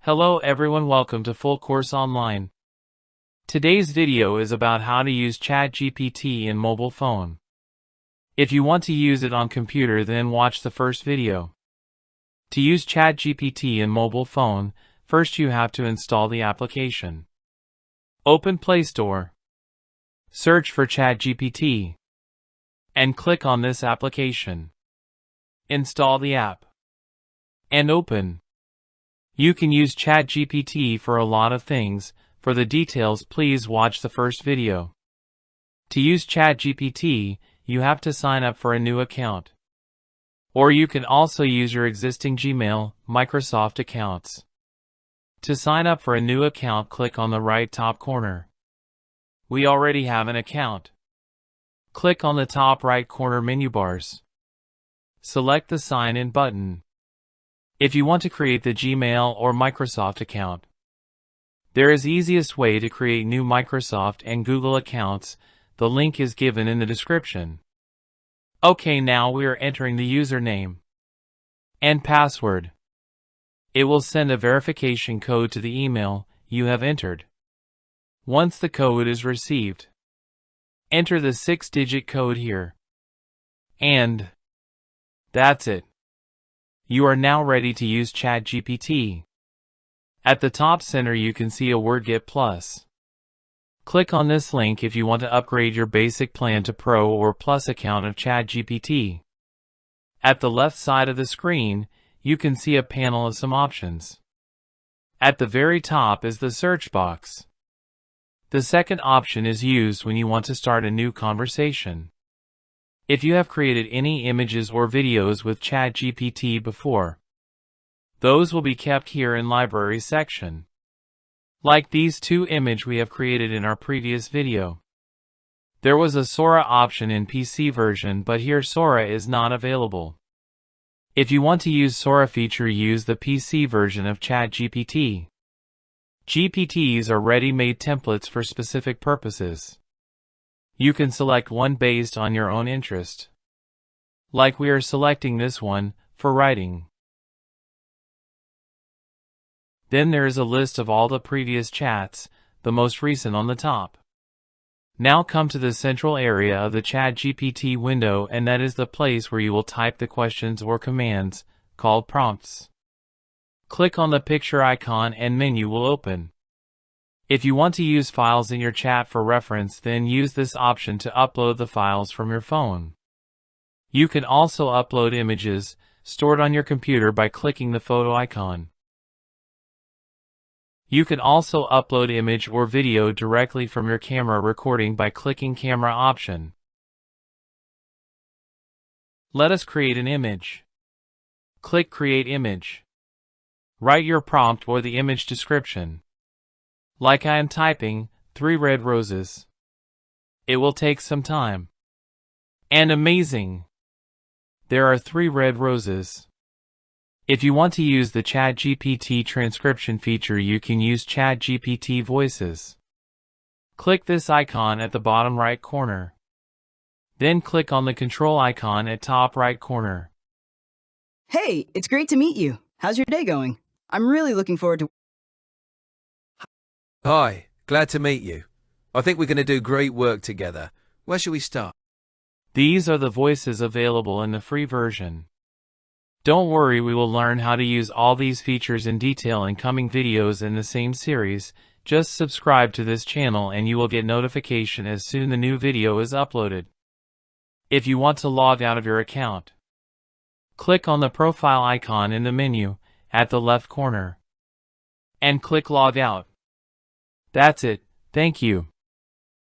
Hello everyone, welcome to Full Course Online. Today's video is about how to use ChatGPT in mobile phone. If you want to use it on computer, then watch the first video. To use ChatGPT in mobile phone, first you have to install the application. Open Play Store. Search for ChatGPT. And click on this application. Install the app. And open. You can use ChatGPT for a lot of things. For the details, please watch the first video. To use ChatGPT, you have to sign up for a new account. Or you can also use your existing Gmail, Microsoft accounts. To sign up for a new account, click on the right top corner. We already have an account. Click on the top right corner menu bars. Select the Sign In button. If you want to create the Gmail or Microsoft account, there is easiest way to create new Microsoft and Google accounts. The link is given in the description. Okay, now we are entering the username and password. It will send a verification code to the email you have entered. Once the code is received, enter the 6-digit code here. And that's it. You are now ready to use ChatGPT. At the top center you can see a word Get Plus. Click on this link if you want to upgrade your basic plan to Pro or Plus account of ChatGPT. At the left side of the screen, you can see a panel of some options. At the very top is the search box. The second option is used when you want to start a new conversation. If you have created any images or videos with ChatGPT before, those will be kept here in Library section. Like these two images we have created in our previous video. There was a Sora option in PC version, but here Sora is not available. If you want to use Sora feature, use the PC version of ChatGPT. GPTs are ready-made templates for specific purposes. You can select one based on your own interest. Like we are selecting this one, for writing. Then there is a list of all the previous chats, the most recent on the top. Now come to the central area of the ChatGPT window, and that is the place where you will type the questions or commands, called prompts. Click on the picture icon and menu will open. If you want to use files in your chat for reference, then use this option to upload the files from your phone. You can also upload images stored on your computer by clicking the photo icon. You can also upload image or video directly from your camera recording by clicking camera option. Let us create an image. Click Create Image. Write your prompt or the image description. Like I am typing, 3 red roses. It will take some time. And amazing! There are 3 red roses. If you want to use the ChatGPT transcription feature, you can use ChatGPT Voices. Click this icon at the bottom right corner. Then click on the control icon at top right corner. Hey, it's great to meet you. How's your day going? I'm really looking forward to... Hi, glad to meet you. I think we're going to do great work together. Where should we start? These are the voices available in the free version. Don't worry, we will learn how to use all these features in detail in coming videos in the same series. Just subscribe to this channel and you will get notification as soon the new video is uploaded. If you want to log out of your account, click on the profile icon in the menu at the left corner and click Log Out. That's it. Thank you.